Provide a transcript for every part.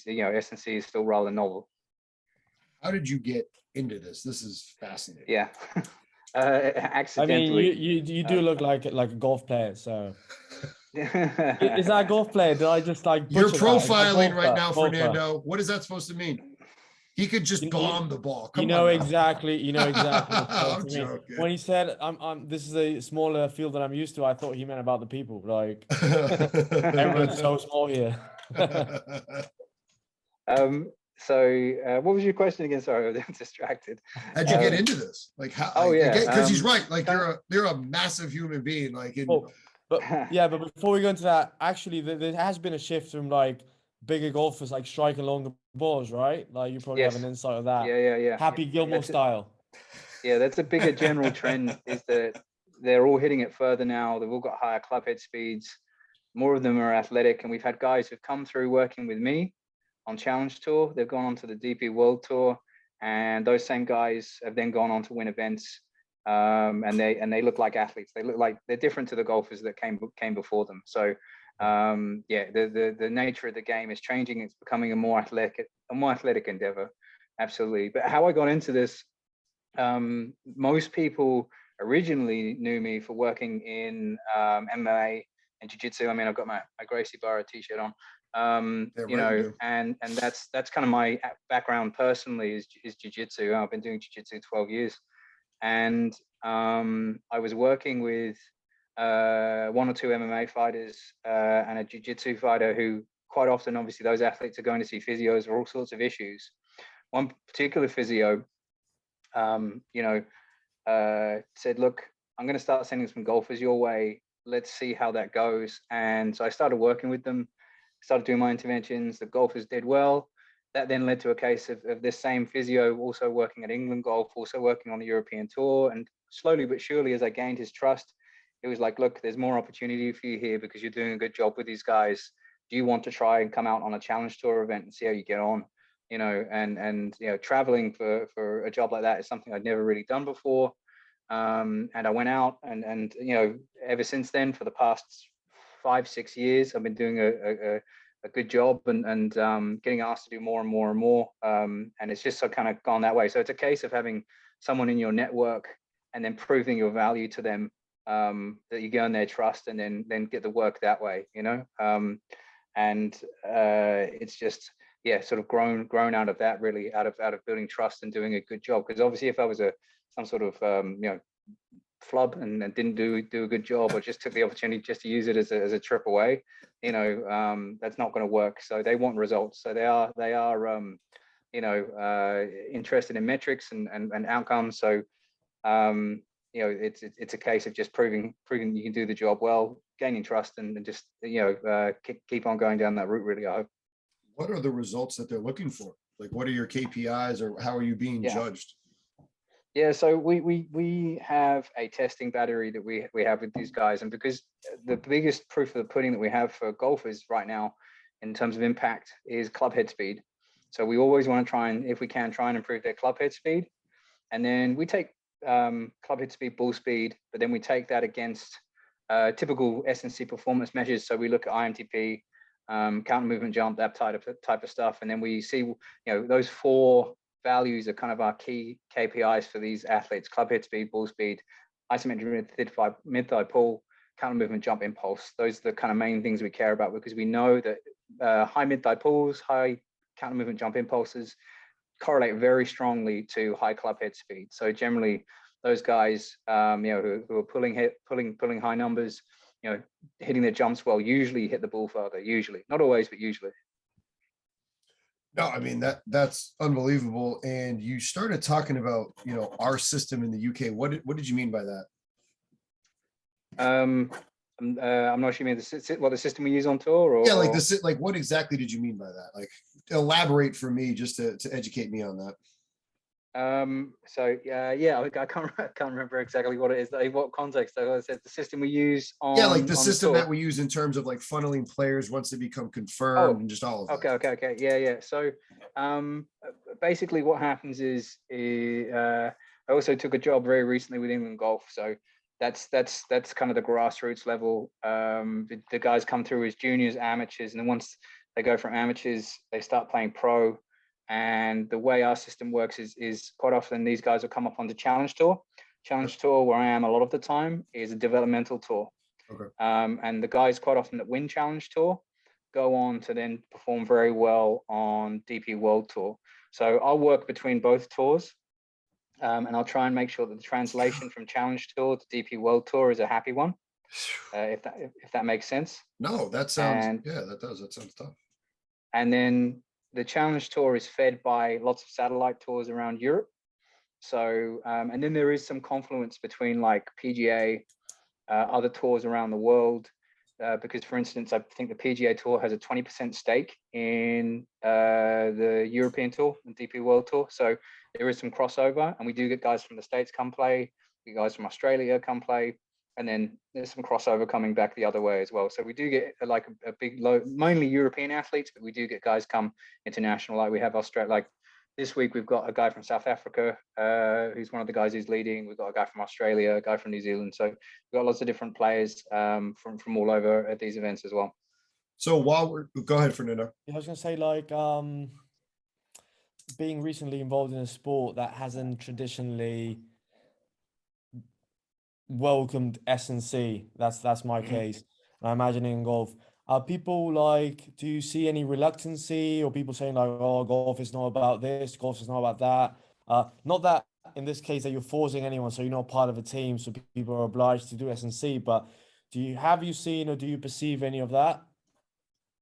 S&C is still rather novel. How did you get into this? This is fascinating. Yeah. I Accidentally. mean, you do look like a golf player, so. Is that a golf player? Did I just like You're butcher that? profiling right now, Golfer. Fernando. What is that supposed to mean? He could just bomb the ball. Come You know on exactly. You know exactly. I'm joking. When he said, this is a smaller field than I'm used to," I thought he meant about the people. Like everyone's so small here. So what was your question again? Sorry, I was distracted. How'd you get into this? Like how? Oh yeah, because he's right. Like you're a massive human being. Like but before we go into that, actually, there has been a shift from like bigger golfers like striking longer balls, right? Like you probably have an insight of that. Yeah. Happy Gilmore style. Yeah, that's a bigger general trend. Is that they're all hitting it further now. They've all got higher club head speeds. More of them are athletic, and we've had guys who've come through working with me on Challenge Tour. They've gone on to the DP World Tour, and those same guys have then gone on to win events. And they look like athletes. They look like they're different to the golfers that came before them. So the nature of the game is changing. It's becoming a more athletic endeavor. Absolutely. But how I got into this, most people originally knew me for working in MMA and jiu-jitsu. I mean, I've got my Gracie Barra t-shirt on. And that's kind of my background personally is jiu-jitsu. I've been doing jiu-jitsu 12 years. And I was working with one or two MMA fighters and a jiu-jitsu fighter who quite often, obviously, those athletes are going to see physios for all sorts of issues. One particular physio, said, "Look, I'm going to start sending some golfers your way. Let's see how that goes." And so I started working with them, started doing my interventions. The golfers did well. That then led to a case of this same physio also working at England Golf, also working on the European Tour. And slowly but surely, as I gained his trust, it was like, "Look, there's more opportunity for you here because you're doing a good job with these guys. Do you want to try and come out on a Challenge Tour event and see how you get on?" And traveling for a job like that is something I'd never really done before. And I went out and ever since then, for the past 5-6 years, I've been doing a good job and getting asked to do more and more and more. And it's just kind of gone that way. So it's a case of having someone in your network and then proving your value to them, that you gain their trust and then get the work that way, and it's just, sort of grown out of that, really, out of building trust and doing a good job. Because obviously if I was some sort of flub and didn't do a good job, or just took the opportunity just to use it as a trip away, that's not going to work. So they want results. So they are interested in metrics and outcomes. So it's a case of just proving you can do the job well, gaining trust, and just keep on going down that route, really, I hope. What are the results that they're looking for? Like, what are your KPIs, or how are you being judged? Yeah, so we have a testing battery that we have with these guys, and because the biggest proof of the pudding that we have for golfers right now in terms of impact is club head speed. So we always want to try and, if we can, try and improve their club head speed. And then we take club head speed, ball speed, but then we take that against typical S&C performance measures. So we look at IMTP, counter movement jump, that type of stuff. And then we see, those four values are kind of our key KPIs for these athletes: club head speed, ball speed, isometric mid-thigh pull, counter movement jump, impulse. Those are the kind of main things we care about, because we know that high mid-thigh pulls, high counter movement jump impulses correlate very strongly to high club head speed. So generally those guys, who are pulling high numbers, hitting their jumps well, usually hit the ball further, usually, not always, but usually. No, I mean, that's unbelievable. And you started talking about, our system in the UK. What did you mean by that? I'm not sure you mean what the system we use on tour, or like what exactly did you mean by that? Like, elaborate for me, just to educate me on that. I can't remember exactly what it is. Like, what context? Like I said, the system we use on the system that we use in terms of like funneling players once they become confirmed, and just all of that. Okay. Yeah. So basically what happens is I also took a job very recently with England Golf. So that's kind of the grassroots level. The guys come through as juniors, amateurs, and then once They go from amateurs, they start playing pro. And the way our system works is quite often these guys will come up on the challenge tour. Challenge tour, where I am a lot of the time, is a developmental tour. Okay. And the guys quite often that win challenge tour go on to then perform very well on DP World Tour. So I'll work between both tours, and I'll try and make sure that the translation from challenge tour to DP World Tour is a happy one, if that makes sense. No, that sounds, yeah, that does. That sounds tough. And then the challenge tour is fed by lots of satellite tours around Europe. So, and then there is some confluence between like PGA, other tours around the world, because for instance, I think the PGA Tour has a 20% stake in the European Tour and DP World Tour. So there is some crossover, and we do get guys from the States come play, we get guys from Australia come play, and then there's some crossover coming back the other way as well. So we do get like a big load, mainly European athletes, but we do get guys come international. Like we have Australia, like this week we've got a guy from South Africa, who's one of the guys who's leading. We've got a guy from Australia, a guy from New Zealand. So we've got lots of different players from all over at these events as well. So while go ahead, Fernando. Yeah, I was gonna say, like, being recently involved in a sport that hasn't traditionally welcomed S&C. That's my case. And I imagine in golf, people like, do you see any reluctancy or people saying like, oh, golf is not about this, golf is not about that? Not that in this case that you're forcing anyone, so you're not part of a team, so people are obliged to do S&C, but have you seen or do you perceive any of that?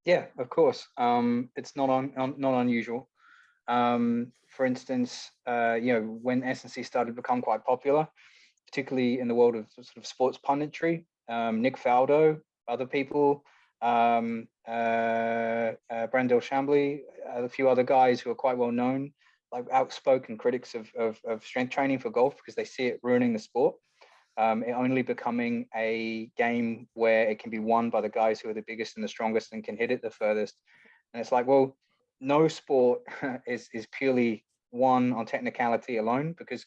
Yeah, of course. It's not unusual. For instance, when S&C started to become quite popular, particularly in the world of sort of sports punditry, Nick Faldo, other people, Brandel Chambly, a few other guys who are quite well known, like outspoken critics of strength training for golf, because they see it ruining the sport. It only becoming a game where it can be won by the guys who are the biggest and the strongest and can hit it the furthest. And it's like, well, no sport is purely won on technicality alone, because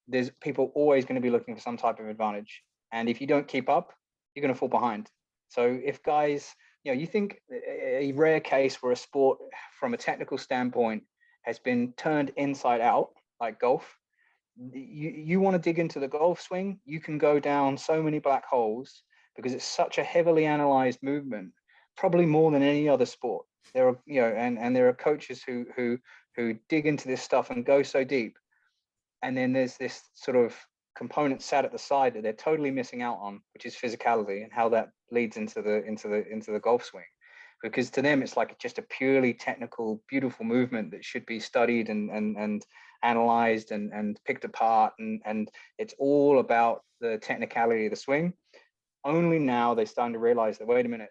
there's people always going to be looking for some type of advantage. And if you don't keep up, you're going to fall behind. So if guys, you think a rare case where a sport from a technical standpoint has been turned inside out, like golf, you want to dig into the golf swing, you can go down so many black holes because it's such a heavily analyzed movement, probably more than any other sport. There are, and there are coaches who dig into this stuff and go so deep. And then there's this sort of component sat at the side that they're totally missing out on, which is physicality and how that leads into the golf swing. Because to them, it's like just a purely technical, beautiful movement that should be studied and analyzed and picked apart. And it's all about the technicality of the swing. Only now they're starting to realize that, wait a minute,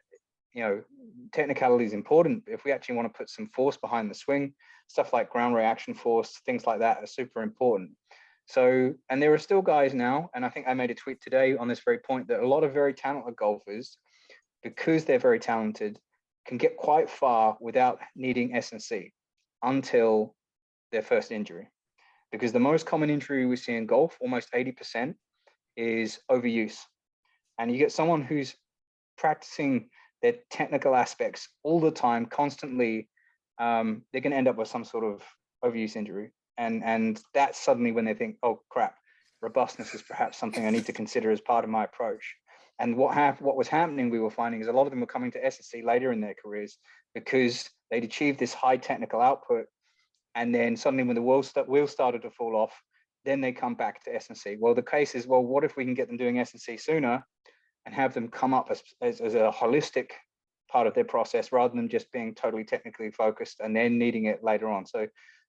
technicality is important. But if we actually want to put some force behind the swing, stuff like ground reaction force, things like that are super important. So, and there are still guys now, and I think I made a tweet today on this very point, that a lot of very talented golfers, because they're very talented, can get quite far without needing S&C until their first injury. Because the most common injury we see in golf, almost 80%, is overuse. And you get someone who's practicing their technical aspects all the time, constantly, they're going to end up with some sort of overuse injury. And that's suddenly when they think, oh crap, robustness is perhaps something I need to consider as part of my approach. And what was happening, we were finding, is a lot of them were coming to S&C later in their careers because they'd achieved this high technical output. And then suddenly when the wheels started to fall off, then they come back to S&C. Well, the case is, well, what if we can get them doing S&C sooner and have them come up as a holistic part of their process, rather than just being totally technically focused and then needing it later on. So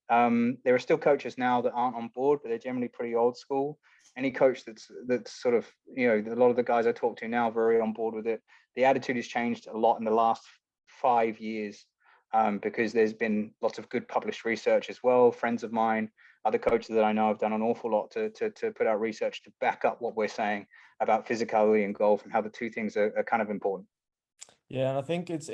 there are still coaches now that aren't on board, but they're generally pretty old school. Any coach that's sort of, a lot of the guys I talk to now are very on board with it. The attitude has changed a lot in the last 5 years, because there's been lots of good published research as well. Friends of mine, other coaches that I know have done an awful lot to put out research to back up what we're saying about physicality in golf and how the two things are kind of important. Yeah, and I think it's